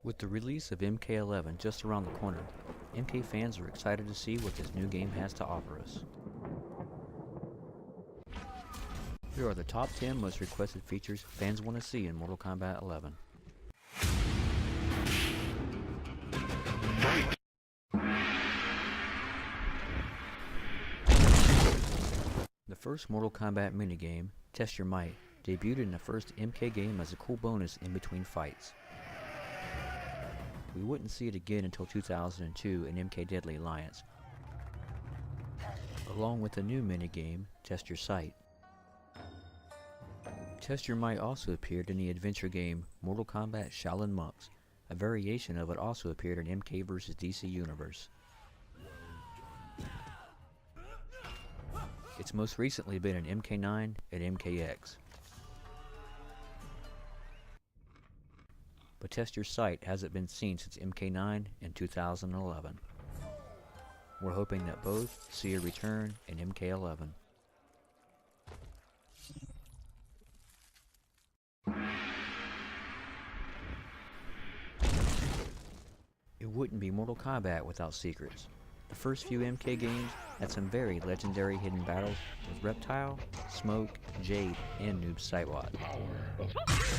With the release of MK11 just around the corner, MK fans are excited to see what this new game has to offer us. Here are the top 10 most requested features fans want to see in Mortal Kombat 11. The first Mortal Kombat minigame, Test Your Might, debuted in the first MK game as a cool bonus in between fights. We wouldn't see it again until 2002 in MK Deadly Alliance, along with a new minigame, Test Your Sight. Test Your Might also appeared in the adventure game Mortal Kombat Shaolin Monks. A variation of it also appeared in MK vs. DC Universe. It's most recently been in MK9 and MKX. But Test Your Sight hasn't been seen since MK9 in 2011. We're hoping that both see a return in MK11. It wouldn't be Mortal Kombat without secrets. The first few MK games had some very legendary hidden battles with Reptile, Smoke, Jade, and Noob Sightwad.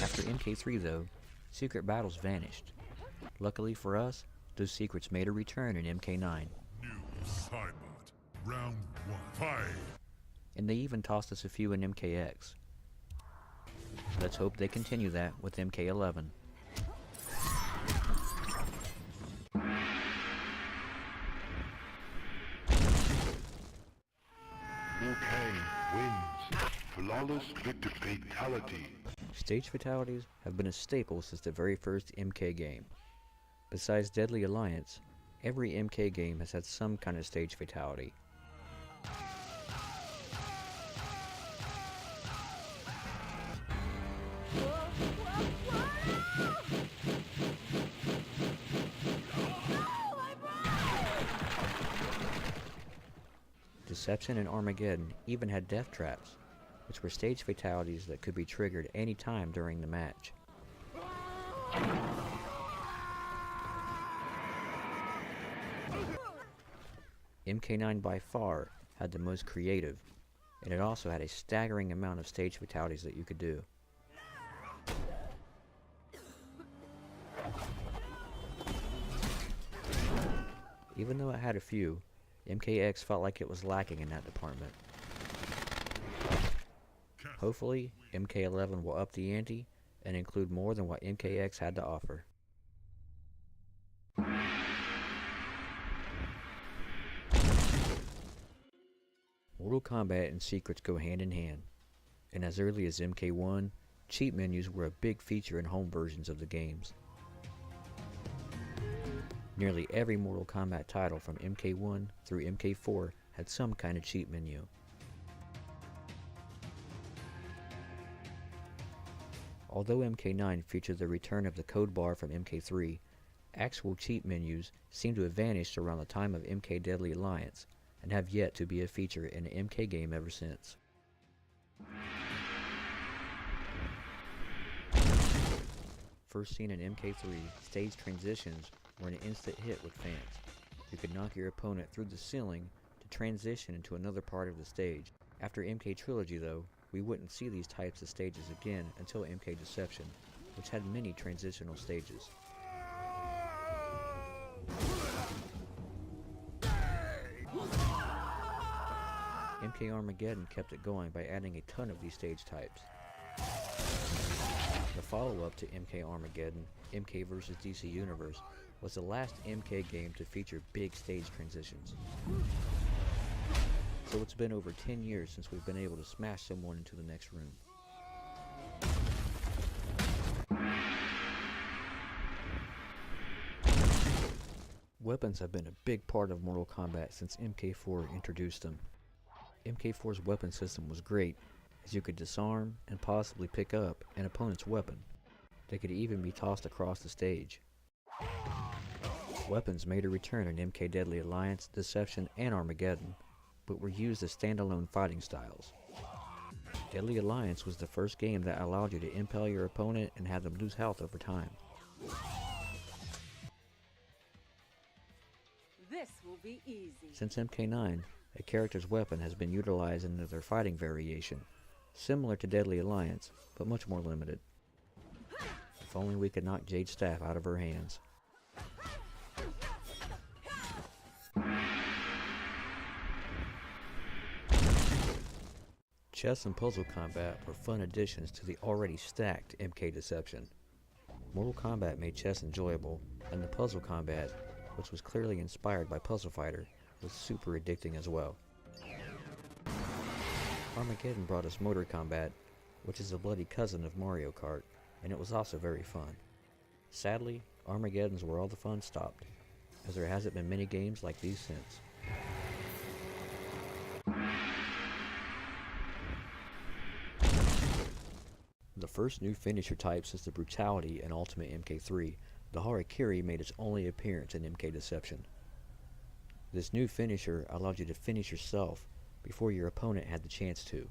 After MK3 though, secret battles vanished. Luckily for us, those secrets made a return in MK9. Round 1, fight! And they even tossed us a few in MKX. Let's hope they continue that with MK11. Liu Kang wins. Flawless victory fatality. Stage fatalities have been a staple since the very first MK game. Besides Deadly Alliance, every MK game has had some kind of stage fatality. Deception and Armageddon even had death traps, which were stage fatalities that could be triggered any time during the match. MK9 by far had the most creative, and it also had a staggering amount of stage fatalities that you could do. Even though it had a few, MKX felt like it was lacking in that department. Hopefully, MK11 will up the ante and include more than what MKX had to offer. Mortal Kombat and secrets go hand in hand, and as early as MK1, cheat menus were a big feature in home versions of the games. Nearly every Mortal Kombat title from MK1 through MK4 had some kind of cheat menu. Although MK9 featured the return of the code bar from MK3, actual cheat menus seem to have vanished around the time of MK Deadly Alliance, and have yet to be a feature in an MK game ever since. First seen in MK3, stage transitions were an instant hit with fans. You could knock your opponent through the ceiling to transition into another part of the stage. After MK Trilogy though, we wouldn't see these types of stages again until MK Deception, which had many transitional stages. MK Armageddon kept it going by adding a ton of these stage types. The follow-up to MK Armageddon, MK vs. DC Universe, was the last MK game to feature big stage transitions. So it's been over 10 years since we've been able to smash someone into the next room. Weapons have been a big part of Mortal Kombat since MK4 introduced them. MK4's weapon system was great, as you could disarm and possibly pick up an opponent's weapon. They could even be tossed across the stage. Weapons made a return in MK Deadly Alliance, Deception, and Armageddon, but were used as standalone fighting styles. Deadly Alliance was the first game that allowed you to impale your opponent and have them lose health over time. This will be easy. Since MK9, a character's weapon has been utilized into their fighting variation, similar to Deadly Alliance, but much more limited. If only we could knock Jade's staff out of her hands. Chess and puzzle combat were fun additions to the already stacked MK Deception. Mortal Kombat made chess enjoyable, and the puzzle combat, which was clearly inspired by Puzzle Fighter, was super addicting as well. Armageddon brought us motor combat, which is a bloody cousin of Mario Kart, and it was also very fun. Sadly, Armageddon's where all the fun stopped, as there hasn't been many games like these since. The first new finisher type since the Brutality in Ultimate MK3, the HARA KIRI made its only appearance in MK Deception. This new finisher allowed you to finish yourself before your opponent had the chance to.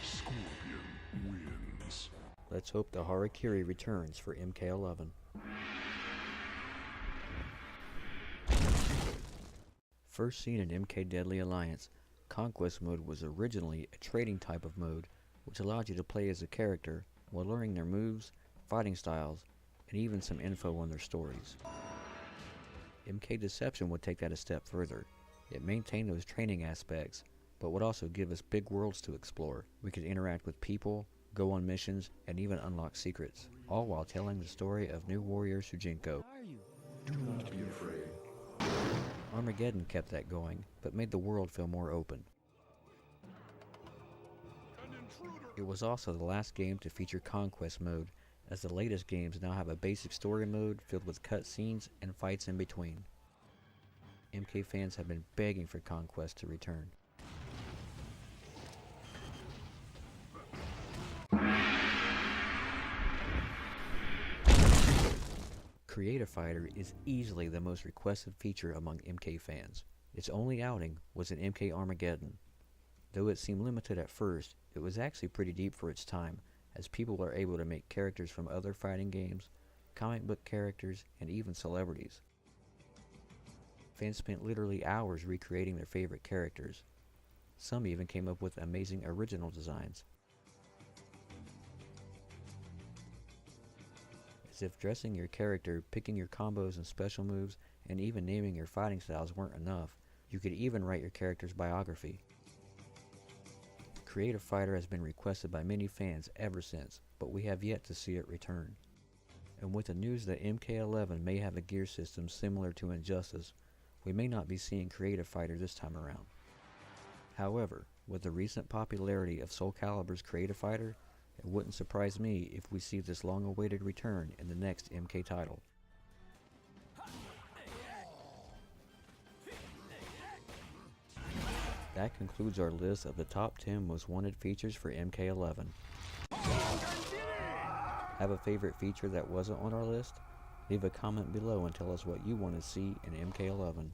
Scorpion wins. Let's hope the HARA KIRI returns for MK11. First seen in MK Deadly Alliance, Conquest mode was originally a trading type of mode which allowed you to play as a character while learning their moves, fighting styles, and even some info on their stories. MK Deception would take that a step further. It maintained those training aspects, but would also give us big worlds to explore. We could interact with people, go on missions, and even unlock secrets, all while telling the story of new warrior Shujinko. Do not be afraid. Armageddon kept that going, but made the world feel more open. It was also the last game to feature Conquest mode, as the latest games now have a basic story mode filled with cutscenes and fights in between. MK fans have been begging for Conquest to return. Create a Fighter is easily the most requested feature among MK fans. Its only outing was in MK Armageddon. Though it seemed limited at first, it was actually pretty deep for its time, as people are able to make characters from other fighting games, comic book characters, and even celebrities. Fans spent literally hours recreating their favorite characters. Some even came up with amazing original designs. As if dressing your character, picking your combos and special moves, and even naming your fighting styles weren't enough, you could even write your character's biography. Create a Fighter has been requested by many fans ever since, but we have yet to see it return. And with the news that MK11 may have a gear system similar to Injustice, we may not be seeing Create a Fighter this time around. However, with the recent popularity of Soul Calibur's Create a Fighter, it wouldn't surprise me if we see this long-awaited return in the next MK title. That concludes our list of the top 10 most wanted features for MK11. Have a favorite feature that wasn't on our list? Leave a comment below and tell us what you want to see in MK11.